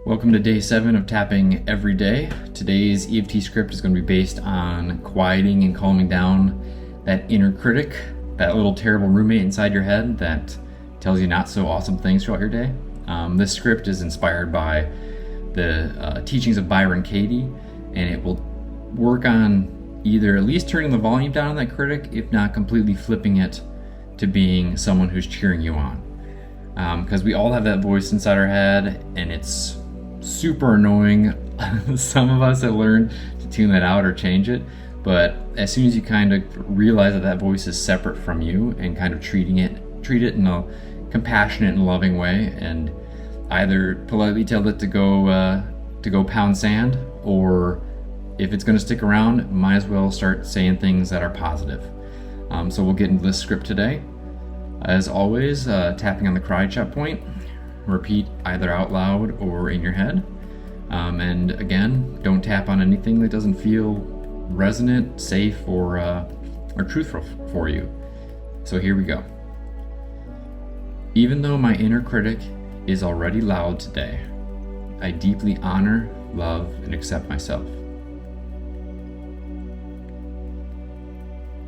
Welcome to day 7 of Tapping Everyday. Today's EFT script is going to be based on quieting and calming down that inner critic, that little terrible roommate inside your head that tells you not so awesome things throughout your day. This script is inspired by the teachings of Byron, and it will work on either at least turning the volume down on that critic, if not completely flipping it to being someone who's cheering you on. Because we all have that voice inside our head, and it's super annoying. Some of us have learned to tune that out or change it, but as soon as you kind of realize that voice is separate from you and kind of treat it in a compassionate and loving way, and either politely tell it to go pound sand, or if it's going to stick around, might as well start saying things that are positive. So we'll get into this script today. As always, tapping on the cry chat point. Repeat either out loud or in your head. And again, don't tap on anything that doesn't feel resonant, safe, or truthful for you. So here we go. Even though my inner critic is already loud today, I deeply honor, love, and accept myself.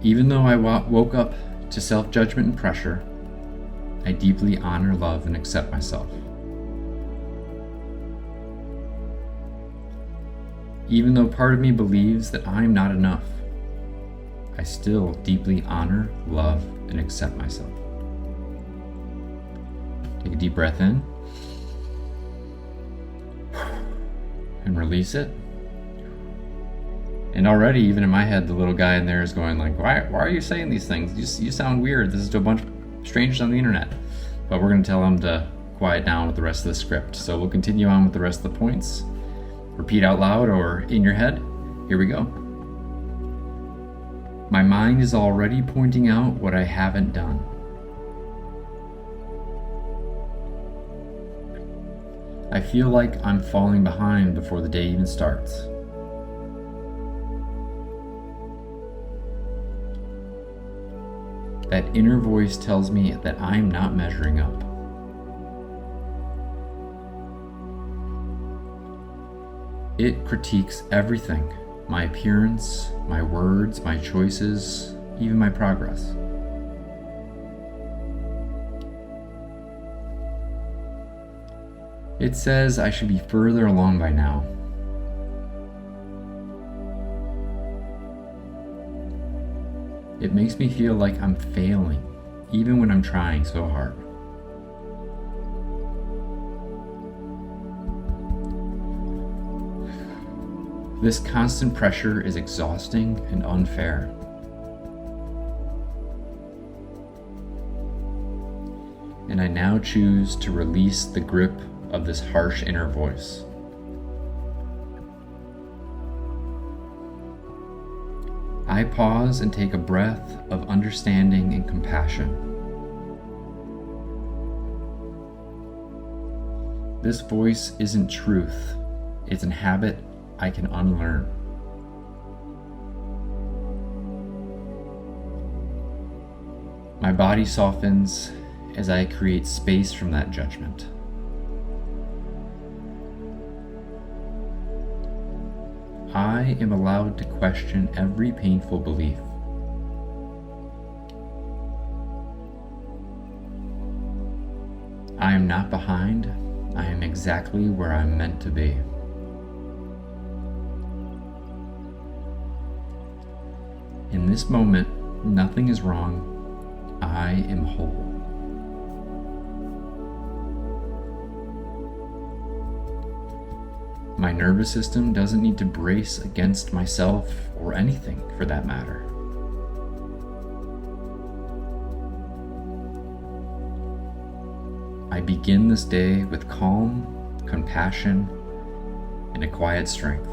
Even though I woke up to self-judgment and pressure, I deeply honor, love, and accept myself. Even though part of me believes that I'm not enough, I still deeply honor, love, and accept myself. Take a deep breath in and release it. And already, even in my head, the little guy in there is going like, why are you saying these things? You sound weird. This is to a bunch of strangers on the internet. But we're going to tell them to quiet down with the rest of the script. So we'll continue on with the rest of the points. Repeat out loud or in your head. Here we go. My mind is already pointing out what I haven't done. I feel like I'm falling behind before the day even starts. That inner voice tells me that I'm not measuring up. It critiques everything: my appearance, my words, my choices, even my progress. It says I should be further along by now. It makes me feel like I'm failing, even when I'm trying so hard. This constant pressure is exhausting and unfair. And I now choose to release the grip of this harsh inner voice. I pause and take a breath of understanding and compassion. This voice isn't truth, it's a habit I can unlearn. My body softens as I create space from that judgment. I am allowed to question every painful belief. I am not behind. I am exactly where I'm meant to be. In this moment, nothing is wrong. I am whole. My nervous system doesn't need to brace against myself or anything for that matter. I begin this day with calm, compassion, and a quiet strength.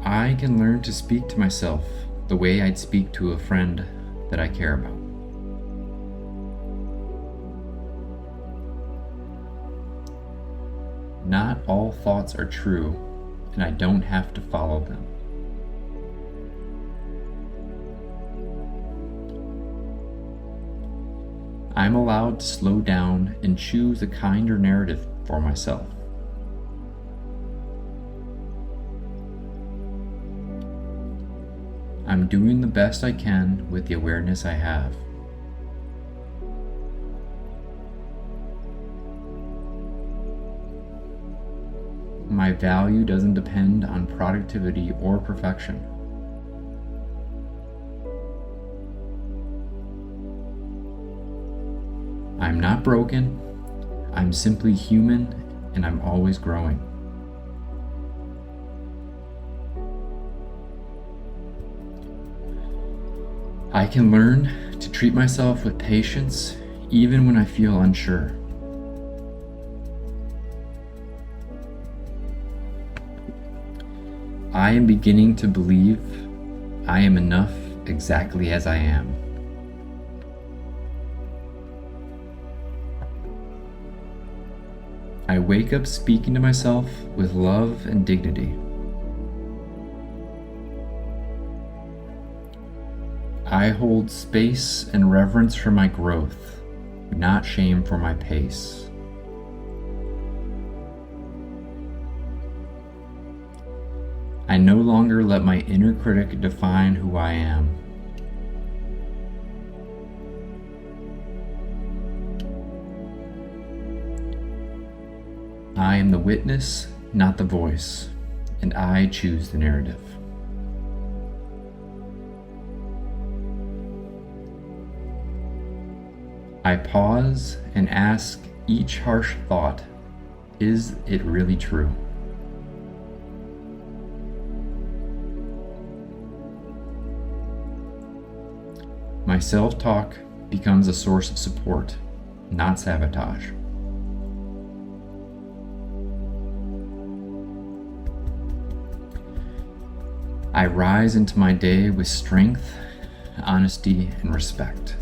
I can learn to speak to myself the way I'd speak to a friend that I care about. Not all thoughts are true, and I don't have to follow them. I'm allowed to slow down and choose a kinder narrative for myself. I'm doing the best I can with the awareness I have. My value doesn't depend on productivity or perfection. I'm not broken, I'm simply human, and I'm always growing. I can learn to treat myself with patience even when I feel unsure. I am beginning to believe I am enough exactly as I am. I wake up speaking to myself with love and dignity. I hold space and reverence for my growth, not shame for my pace. I no longer let my inner critic define who I am. I am the witness, not the voice, and I choose the narrative. I pause and ask each harsh thought, is it really true? My self-talk becomes a source of support, not sabotage. I rise into my day with strength, honesty, and respect.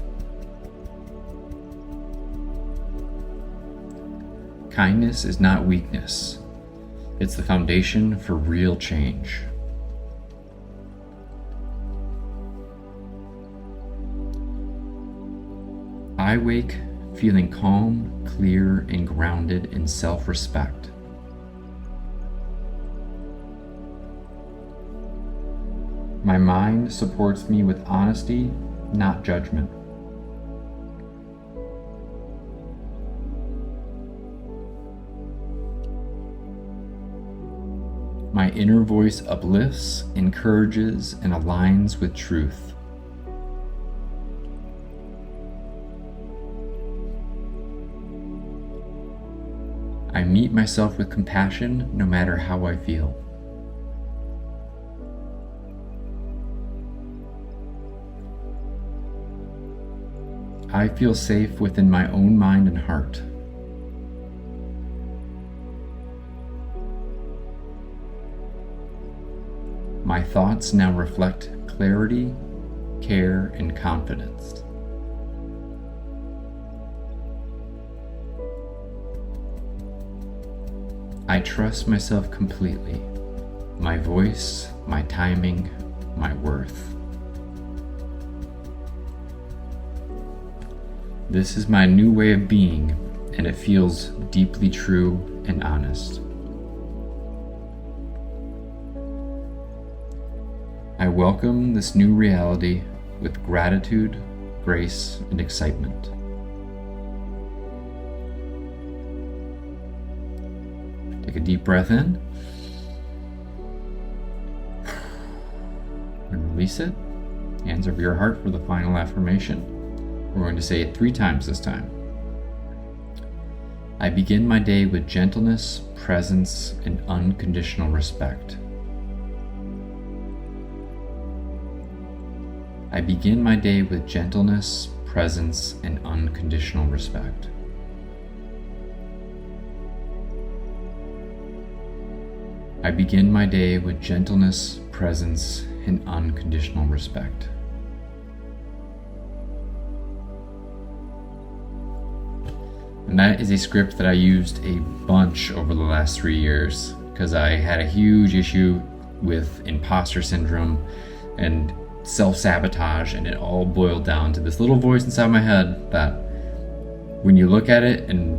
Kindness is not weakness. It's the foundation for real change. I wake feeling calm, clear, and grounded in self-respect. My mind supports me with honesty, not judgment. My inner voice uplifts, encourages, and aligns with truth. I meet myself with compassion no matter how I feel. I feel safe within my own mind and heart. My thoughts now reflect clarity, care, and confidence. I trust myself completely, my voice, my timing, my worth. This is my new way of being, and it feels deeply true and honest. I welcome this new reality with gratitude, grace, and excitement. Take a deep breath in and release it. Hands over your heart for the final affirmation. We're going to say it 3 times this time. I begin my day with gentleness, presence, and unconditional respect. I begin my day with gentleness, presence, and unconditional respect. I begin my day with gentleness, presence, and unconditional respect. And that is a script that I used a bunch over the last 3 years because I had a huge issue with imposter syndrome and self-sabotage, and it all boiled down to this little voice inside my head that when you look at it and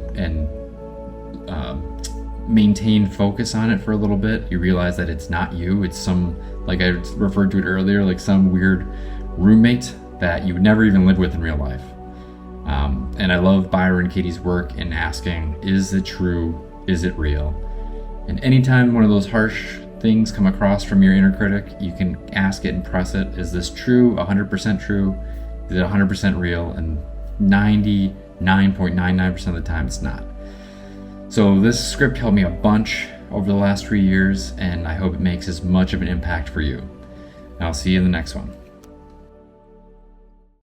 maintain focus on it for a little bit, you realize that it's not you. It's some, like I referred to it earlier, like some weird roommate that you would never even live with in real life. And I love Byron Katie's work in asking, is it true? Is it real? And anytime one of those harsh things come across from your inner critic, you can ask it and press it. Is this true? 100% true? Is it 100% real? And 99.99% of the time it's not. So this script helped me a bunch over the last 3 years, and I hope it makes as much of an impact for you. And I'll see you in the next one.